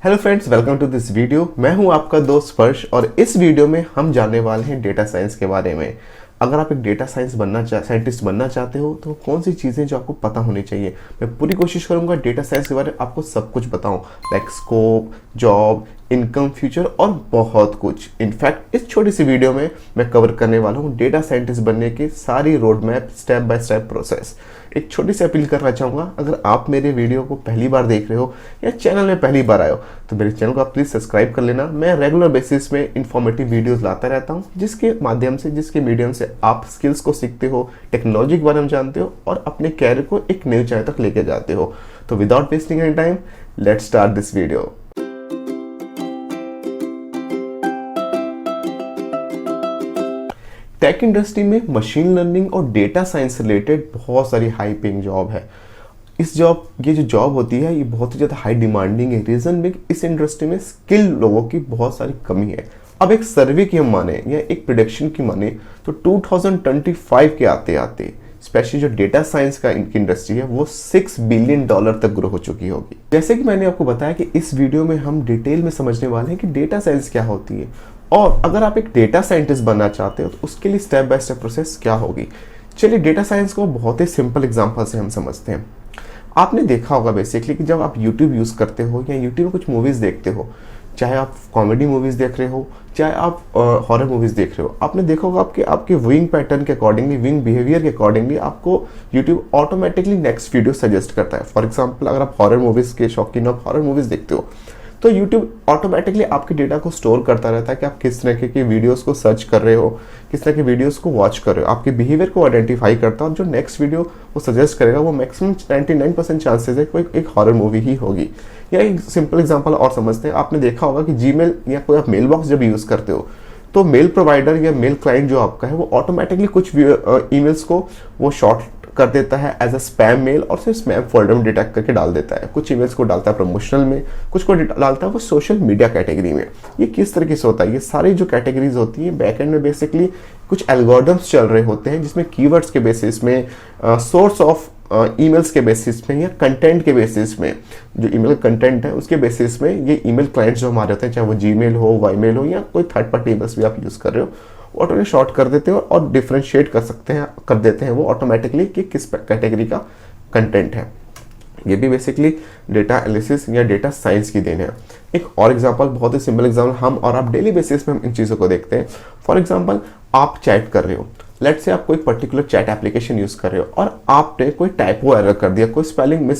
Hello friends, welcome to this video. मैं हूं आपका दोस्त स्पर्श और इस वीडियो में हम जानने वाले हैं डेटा साइंस के बारे में। अगर आप एक डेटा साइंटिस्ट बनना चाहते हो तो कौन सी चीज़ें जो आपको पता होनी चाहिए, मैं पूरी कोशिश करूंगा डेटा साइंस के बारे में आपको सब कुछ बताऊं, like scope, job, income, future और बहुत कुछ। इनफैक्ट इस छोटी सी वीडियो में मैं कवर करने वाला हूँ डेटा साइंटिस्ट बनने की सारी road map, step by step process. एक छोटी सी अपील करना चाहूँगा, अगर आप मेरे वीडियो को पहली बार देख रहे हो या चैनल में पहली बार आए हो तो मेरे चैनल को आप प्लीज़ सब्सक्राइब कर लेना। मैं रेगुलर बेसिस में इंफॉर्मेटिव वीडियोस लाता रहता हूँ, जिसके माध्यम से, जिसके मीडियम से आप स्किल्स को सीखते हो, टेक्नोलॉजी के बारे में जानते हो और अपने कैरियर को एक नई ऊंचाई तक लेके जाते हो। तो without wasting any time, let's start this video. Tech industry में मशीन लर्निंग और डेटा साइंस रिलेटेड बहुत सारी हाई पेइंग जॉब है। ये जो जॉब होती है ये बहुत ही ज़्यादा हाई डिमांडिंग है। रीज़न भी इस इंडस्ट्री में स्किल्ड लोगों की बहुत सारी कमी है। अब एक सर्वे की हम माने या एक प्रेडिक्शन की माने तो 2025 के आते आते स्पेशली जो डेटा साइंस का इनकी इंडस्ट्री है वो $6 बिलियन तक ग्रो हो चुकी होगी। जैसे कि मैंने आपको बताया कि इस वीडियो में हम डिटेल में समझने वाले हैं कि डेटा साइंस क्या होती है और अगर आप एक डेटा साइंटिस्ट बनना चाहते हो तो उसके लिए स्टेप बाय स्टेप प्रोसेस क्या होगी। चलिए डेटा साइंस को बहुत ही सिंपल एग्जांपल से हम समझते हैं। आपने देखा होगा बेसिकली कि जब आप YouTube यूज़ करते हो या YouTube में कुछ मूवीज़ देखते हो, चाहे आप कॉमेडी मूवीज़ देख रहे हो चाहे आप हॉरर मूवीज़ देख रहे हो, आपने देखा होगा आपके व्यूइंग पैटर्न के अकॉर्डिंगली, व्यूइंग बिहेवियर के अकॉर्डिंगली आपको YouTube automatically next video suggest करता है। फॉर एग्जाम्पल, अगर आप हॉरर मूवीज़ के शौकीन हो, हॉरर मूवीज़ देखते हो तो YouTube ऑटोमेटिकली आपके डेटा को स्टोर करता रहता है कि आप किस तरह के वीडियोस को सर्च कर रहे हो, किस तरह के वीडियोस को वॉच कर रहे हो। आपके बिहेवियर को आइडेंटिफाई करता है और जो नेक्स्ट वीडियो वो सजेस्ट करेगा वो मैक्सिमम 99% चांसेस है कोई एक हॉरर मूवी ही होगी। या एक सिंपल एग्जांपल और समझते हैं। आपने देखा होगा कि जीमेल या कोई आप मेल बॉक्स जब यूज़ करते हो तो मेल प्रोवाइडर या मेल क्लाइंट जो आपका है वो ऑटोमेटिकली कुछ ईमेल्स को वो शॉर्ट कर देता है एज अ स्पैम मेल और सिर्फ स्पैम फोल्डर में डिटेक्ट करके डाल देता है। कुछ ईमेल्स को डालता है प्रमोशनल में, कुछ को डालता है वो सोशल मीडिया कैटेगरी में। ये किस तरीके से होता है? ये सारी जो कैटेगरीज होती है बैकएंड में बेसिकली कुछ एल्गोरिथम्स चल रहे होते हैं जिसमें कीवर्ड्स के बेसिस में, सोर्स ऑफ ईमेल्स के बेसिस में या कंटेंट के बेसिस में, जो ईमेल कंटेंट है उसके बेसिस में ये ईमेल क्लाइंट्स जो हमारे होते हैं, चाहे वो जीमेल हो, वाईमेल हो या कोई थर्ड पार्टी ईमेल्स भी आप यूज़ कर रहे हो, ऑटोमेटिक शॉर्ट कर देते हो और डिफरेंशिएट कर देते हैं वो ऑटोमेटिकली कि किस कैटेगरी का कंटेंट है। ये भी बेसिकली डेटा एनालिसिस या डेटा साइंस की देन है। एक और एग्जांपल, बहुत ही सिंपल एग्जांपल, हम और आप डेली बेसिस पे हम इन चीज़ों को देखते हैं। फॉर एग्जांपल, आप चैट कर रहे हो, लेट से आप कोई पर्टिकुलर चैट एप्लीकेशन यूज़ कर रहे हो और आपने कोई टाइपो एरर कर दिया, कोई स्पेलिंग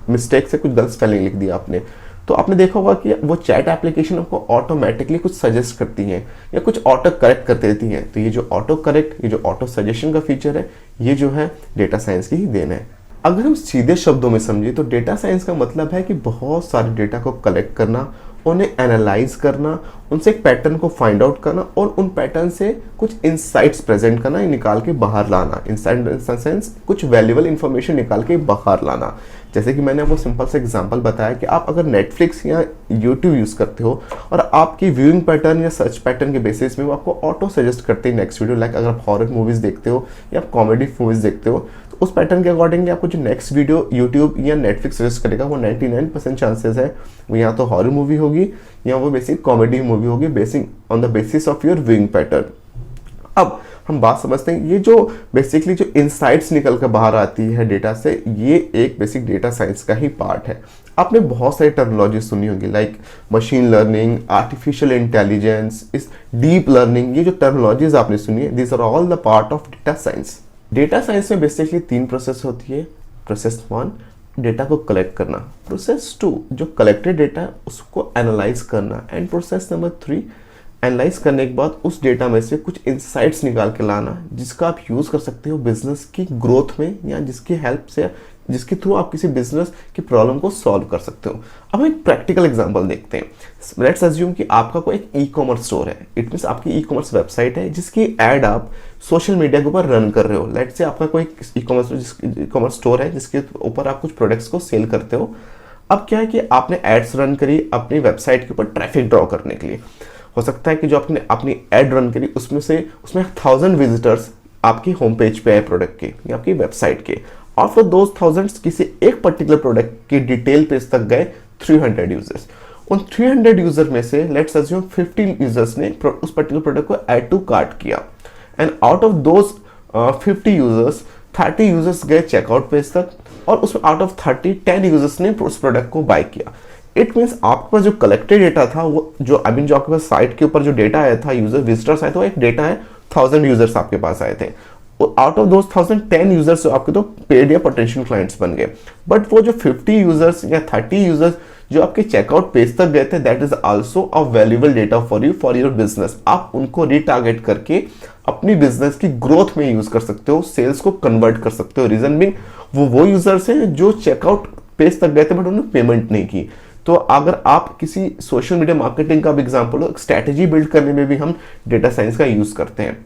मिस्टेक से कुछ गलत स्पेलिंग लिख दिया आपने, तो आपने देखा होगा कि वो चैट एप्लीकेशन आपको ऑटोमेटिकली कुछ सजेस्ट करती हैं या कुछ ऑटो करेक्ट कर देती हैं। तो ये जो ऑटो करेक्ट, ये जो ऑटो सजेशन का फीचर है, ये जो है डेटा साइंस की ही देन है। अगर हम सीधे शब्दों में समझे तो डेटा साइंस का मतलब है कि बहुत सारे डेटा को कलेक्ट करना, उन्हें एनालाइज करना, उनसे एक पैटर्न को फाइंड आउट करना और उन पैटर्न से कुछ इंसाइट्स प्रेजेंट करना, निकाल के बाहर लाना। इंसाइट इन सेंस कुछ वैल्यूएबल इंफॉर्मेशन निकाल के बाहर लाना। जैसे कि मैंने आपको सिंपल से एग्जांपल बताया कि आप अगर नेटफ्लिक्स या यूट्यूब यूज़ करते हो और आपकी व्यूइंग पैटर्न या सर्च पैटर्न के बेसिस में वो आपको ऑटो सजेस्ट करते हैं नेक्स्ट वीडियो। लाइक अगर आप हॉरर मूवीज़ देखते हो या आप कॉमेडी मूवीज़ देखते हो तो उस पैटर्न के अकॉर्डिंगली आपको जो नेक्स्ट वीडियो यूट्यूब या नेटफ्लिक्स सजेस्ट करेगा वो 99% चांसेस है वो या तो हॉरर मूवी होगी या वो बेसिक कॉमेडी मूवी होगी, basic on the basis of your viewing pattern. अब हम बात समझते हैं, ये जो बेसिकली जो इनसाइट्स निकल कर बाहर आती है डेटा से, ये एक बेसिक डेटा साइंस का ही पार्ट है। आपने बहुत सारी टर्मिनोलॉजी सुनी होगी, like machine learning, artificial intelligence, इस डीप लर्निंग, ये जो टर्मिनोलॉजीज आपने सुनी है, this are all the part of data science. Data science में बेसिकली 3 प्रोसेस होती है। प्रोसेस 1, डेटा को कलेक्ट करना। प्रोसेस 2, जो कलेक्टेड डेटा है उसको एनालाइज करना। एंड प्रोसेस नंबर 3, एनालाइज करने के बाद उस डेटा में से कुछ इंसाइट्स निकाल के लाना जिसका आप यूज़ कर सकते हो बिजनेस की ग्रोथ में या जिसकी हेल्प से, जिसके थ्रू आप किसी बिजनेस की प्रॉब्लम को सॉल्व कर सकते हो। अब हम एक प्रैक्टिकल एग्जांपल देखते हैं। लेट्स अज्यूम कि आपका कोई एक ई-कॉमर्स स्टोर है। इट मीन्स आपकी ई-कॉमर्स वेबसाइट है जिसकी ऐड आप सोशल मीडिया के ऊपर रन कर रहे हो। लेट्स से आपका कोई ई-कॉमर्स स्टोर है जिसके ऊपर आप कुछ प्रोडक्ट्स को सेल करते हो। अब क्या है कि आपने एड्स रन करी अपनी वेबसाइट के ऊपर ट्रैफिक ड्रॉ करने के लिए। हो सकता है कि जो आपने अपनी एड रन करी उसमें 1000 विजिटर्स आपकी होम पेज पे आए प्रोडक्ट के या आपकी वेबसाइट के, और फिर 2000 किसी एक पर्टिकुलर प्रोडक्ट की डिटेल पेज तक गए 300 यूजर्स। उन 300 यूजर में से लेट्स अज्यूम 50 यूजर्स ने उस पर्टिकुलर प्रोडक्ट को ऐड टू कार्ट किया, and out of those 50 users 30 users गए चेकआउट पेज तक, और उसमें आउट ऑफ 30 10 यूजर्स ने उस प्रोडक्ट को बाय किया। इट मीन्स आपके पास जो कलेक्टेड डेटा था, वो जो जो आपके पास साइट के ऊपर जो डेटा आया था, यूजर विजिटर्स आए थे, वो एक डेटा है 1000 यूजर्स आपके पास आए थे। आउट ऑफ दोस 1000 10 यूजर्स जो आपके तो पेड या पोटेंशियल क्लाइंट्स बन गए, बट वो जो 50 यूजर्स या 30 यूजर्स जो आपके चेकआउट पेज तक गए थे, that is also a valuable data for your business. आप उनको रिटारगेट करके अपनी बिजनेस की ग्रोथ में यूज कर सकते हो, सेल्स को कन्वर्ट कर सकते हो। रीजन बिंग वो यूजर्स हैं जो चेकआउट पेज तक गए थे बट उन्होंने पेमेंट नहीं की। तो अगर आप किसी सोशल मीडिया मार्केटिंग का भी एग्जांपल हो, स्ट्रैटेजी बिल्ड करने में भी हम डेटा साइंस का यूज करते हैं।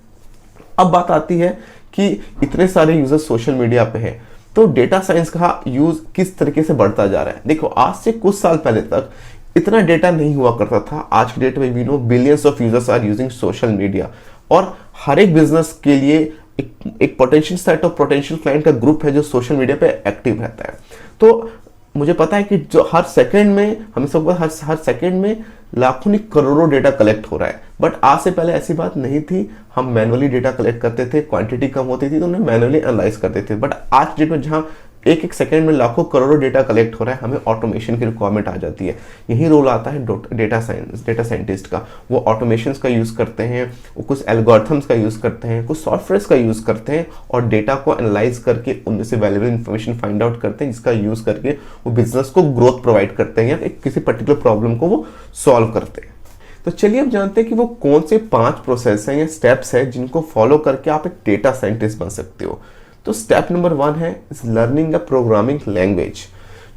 अब बात आती है कि इतने सारे यूजर्स सोशल मीडिया पे हैं, तो डेटा साइंस का यूज किस तरीके से बढ़ता जा रहा है। देखो, आज से कुछ साल पहले तक इतना डेटा नहीं हुआ करता था। आज की डेट में we know billions of users are using social media, और हर एक बिजनेस के लिए एक potential set of potential client का ग्रुप है जो सोशल मीडिया पे एक्टिव रहता है। तो मुझे पता है कि जो हर सेकंड में हमें सब हर सेकंड में लाखों नहीं करोड़ों डेटा कलेक्ट हो रहा है, बट आज से पहले ऐसी बात नहीं थी। हम मैनुअली डेटा कलेक्ट करते थे, क्वांटिटी कम होती थी तो उन्हें मैनुअली एनालाइज करते थे। बट आज डेट में जहां एक एक सेकंड में लाखों करोड़ों डेटा कलेक्ट हो रहा है, हमें ऑटोमेशन की रिक्वायरमेंट आ जाती है। यही रोल आता है डेटा साइंटिस्ट का। वो ऑटोमेशन का यूज करते हैं, वो कुछ एल्गोरिथम्स का यूज करते हैं, कुछ सॉफ्टवेयर का यूज करते हैं, और डेटा को एनालाइज करके उनमें से वैल्यूएबल इंफॉर्मेशन फाइंड आउट करते हैं, जिसका यूज करके वो बिजनेस को ग्रोथ प्रोवाइड करते हैं या किसी पर्टिकुलर प्रॉब्लम को वो सॉल्व करते हैं। तो चलिए अब जानते हैं कि वो कौन से 5 प्रोसेस हैं या स्टेप्स हैं जिनको फॉलो करके आप एक डेटा साइंटिस्ट बन सकते हो। तो स्टेप नंबर 1 है लर्निंग अ प्रोग्रामिंग लैंग्वेज।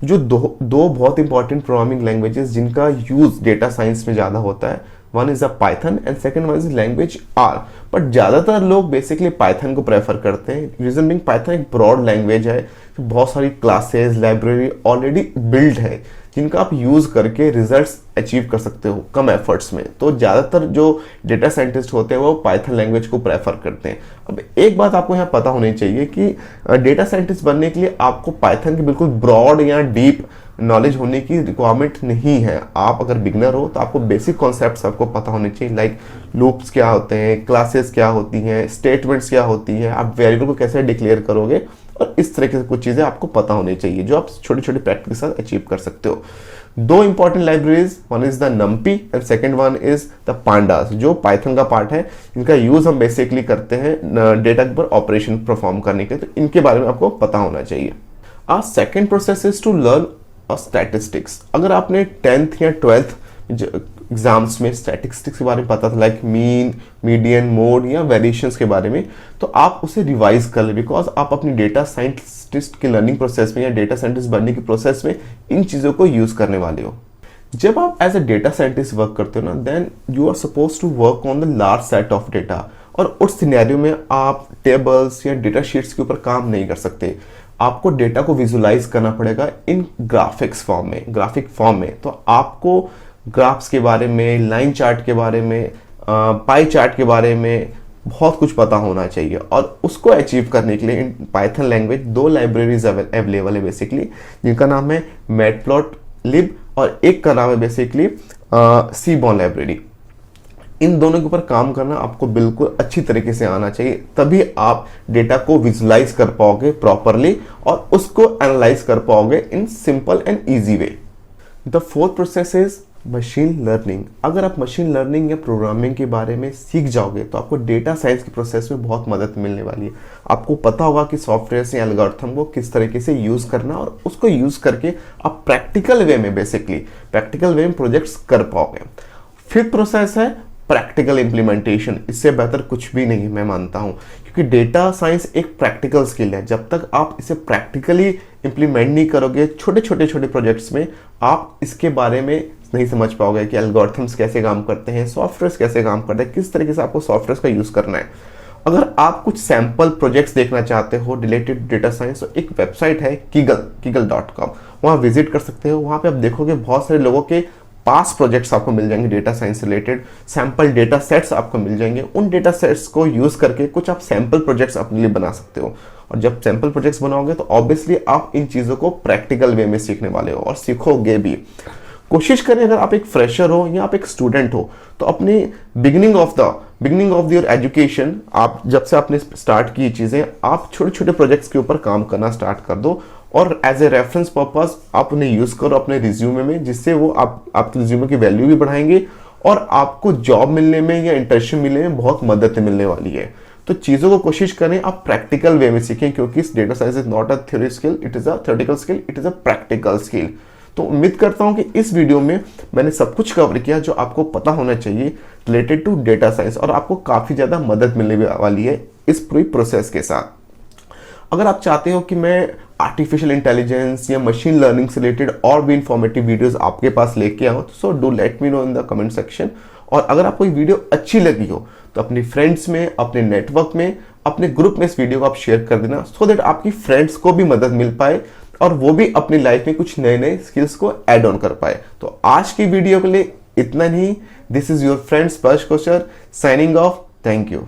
जो दो बहुत इंपॉर्टेंट प्रोग्रामिंग लैंग्वेजेस जिनका यूज डेटा साइंस में ज्यादा होता है, one is a Python and second one is language R. But ज्यादातर लोग बेसिकली पाइथन को प्रेफर करते हैं। रीजन बिंग पाइथन एक ब्रॉड लैंग्वेज है, बहुत सारी क्लासेस लाइब्रेरी ऑलरेडी बिल्ड है जिनका आप यूज करके रिजल्ट्स अचीव कर सकते हो कम एफर्ट्स में। तो ज्यादातर जो डेटा साइंटिस्ट होते हैं वो पाइथन लैंग्वेज को प्रेफर करते हैं। अब एक बात आपको यहाँ पता होनी चाहिए कि डेटा साइंटिस्ट बनने के लिए आपको पाइथन की बिल्कुल ब्रॉड या डीप नॉलेज होने की रिक्वायरमेंट नहीं है। आप अगर बिगनर हो तो आपको बेसिक कॉन्सेप्ट्स आपको पता होने चाहिए, लाइक लूप्स क्या होते हैं, क्लासेस क्या होती हैं, स्टेटमेंट्स क्या होती हैं, आप वेरिएबल को कैसे डिक्लेयर करोगे, और इस तरह की कुछ चीजें आपको पता होनी चाहिए जो आप छोटी छोटी प्रैक्टिस के साथ अचीव कर सकते हो। 2 important libraries, one is the NumPy and second one is the pandas, जो पाइथन का पार्ट है। इनका यूज हम बेसिकली करते हैं डेटा के ऊपर ऑपरेशन परफॉर्म करने के लिए, तो इनके बारे में आपको पता होना चाहिए। Second process is to learn statistics. अगर आपने 10th या 12th एग्जाम्स में स्टैटिस्टिक्स के बारे में पता था, लाइक मीन, मीडियन, मोड या वेरिएशंस के बारे में, तो आप उसे रिवाइज कर ले, बिकॉज आप अपनी डेटा साइंटिस्ट के लर्निंग प्रोसेस में या डेटा साइंटिस्ट बनने के प्रोसेस में इन चीज़ों को यूज करने वाले हो। जब आप as a data scientist work करते हो ना, then you are suppose to work on the large set of data, और उस सिनेरियो में आप टेबल्स या डेटा शीट्स के ऊपर काम नहीं कर सकते। आपको डेटा को विजुलाइज करना पड़ेगा इन ग्राफिक फॉर्म में। तो आपको ग्राफ्स के बारे में, लाइन चार्ट के बारे में, पाई चार्ट के बारे में बहुत कुछ पता होना चाहिए, और उसको अचीव करने के लिए in Python language 2 libraries available है बेसिकली, जिनका नाम है मैटप्लॉटलिब और एक का नाम है बेसिकली सीबॉर्न लाइब्रेरी। इन दोनों के ऊपर काम करना आपको बिल्कुल अच्छी तरीके से आना चाहिए, तभी आप डेटा को विजुलाइज कर पाओगे प्रॉपरली और उसको एनालाइज कर पाओगे in simple and easy way. The 4th process is machine learning. अगर आप मशीन लर्निंग या प्रोग्रामिंग के बारे में सीख जाओगे तो आपको डेटा साइंस के प्रोसेस में बहुत मदद मिलने वाली है। आपको पता होगा कि सॉफ्टवेयर या एल्गोरिथम को किस तरीके से यूज करना, और उसको यूज करके आप प्रैक्टिकल वे में प्रोजेक्ट्स कर पाओगे। 5th प्रोसेस है प्रैक्टिकल इंप्लीमेंटेशन। इससे बेहतर कुछ भी नहीं मैं मानता हूं, क्योंकि डेटा साइंस एक प्रैक्टिकल स्किल है। जब तक आप इसे प्रैक्टिकली इंप्लीमेंट नहीं करोगे छोटे प्रोजेक्ट्स में, आप इसके बारे में नहीं समझ पाओगे कि एल्गोरिथम्स कैसे काम करते हैं, सॉफ्टवेयर कैसे काम करते हैं, किस तरीके से आपको सॉफ्टवेयर का यूज करना है। अगर आप कुछ सैंपल प्रोजेक्ट्स देखना चाहते हो रिलेटेड डेटा साइंस, तो एक वेबसाइट है Kaggle.com, वहां विजिट कर सकते हो। वहां पे आप देखोगे बहुत सारे लोगों के पास प्रोजेक्ट्स आपको मिल जाएंगे data science related, sample data sets आपको मिल जाएंगे। उन डेटा सेट्स को यूज करके कुछ आप सैंपल प्रोजेक्ट्स अपने लिए बना सकते हो, और जब सैंपल प्रोजेक्ट्स बनाओगे तो ऑब्वियसली आप इन चीजों को प्रैक्टिकल वे में सीखने वाले हो और सीखोगे भी। कोशिश करें, अगर आप एक फ्रेशर हो या आप एक स्टूडेंट हो, तो अपने बिगिनिंग ऑफ योर एजुकेशन, आप जब से आपने स्टार्ट की चीज़ें, आप छोटे छोटे प्रोजेक्ट्स के ऊपर काम करना स्टार्ट कर दो और एज ए रेफरेंस पर्पस आप उन्हें यूज़ करो अपने रिज्यूमे में, जिससे वो आपके रिज्यूमे की वैल्यू भी बढ़ाएंगे और आपको जॉब मिलने में या इंटर्नशिप मिलने में बहुत मदद मिलने वाली है। तो चीज़ों को कोशिश करें आप प्रैक्टिकल वे में सीखें, क्योंकि data science is not a theory skill, it is a theoretical skill, it is a practical skill. तो उम्मीद करता हूं कि इस वीडियो में मैंने सब कुछ कवर किया जो आपको पता होना चाहिए रिलेटेड टू डेटा साइंस, और आपको काफ़ी ज़्यादा मदद मिलने वाली है इस पूरी प्रोसेस के साथ। अगर आप चाहते हो कि मैं आर्टिफिशियल इंटेलिजेंस या मशीन लर्निंग से रिलेटेड और भी इंफॉर्मेटिव वीडियोस आपके पास लेके आऊँ, so do let me know in the comment section. और अगर आपको ये वीडियो अच्छी लगी हो तो अपनी फ्रेंड्स में, अपने नेटवर्क में, अपने ग्रुप में इस वीडियो को आप शेयर कर देना, सो दैट आपकी फ्रेंड्स को भी मदद मिल पाए और वो भी अपनी लाइफ में कुछ नए नए स्किल्स को ऐड ऑन कर पाए। तो आज की वीडियो के लिए इतना ही। दिस इज योर फ्रेंड स्पर्श kosher signing off. Thank you.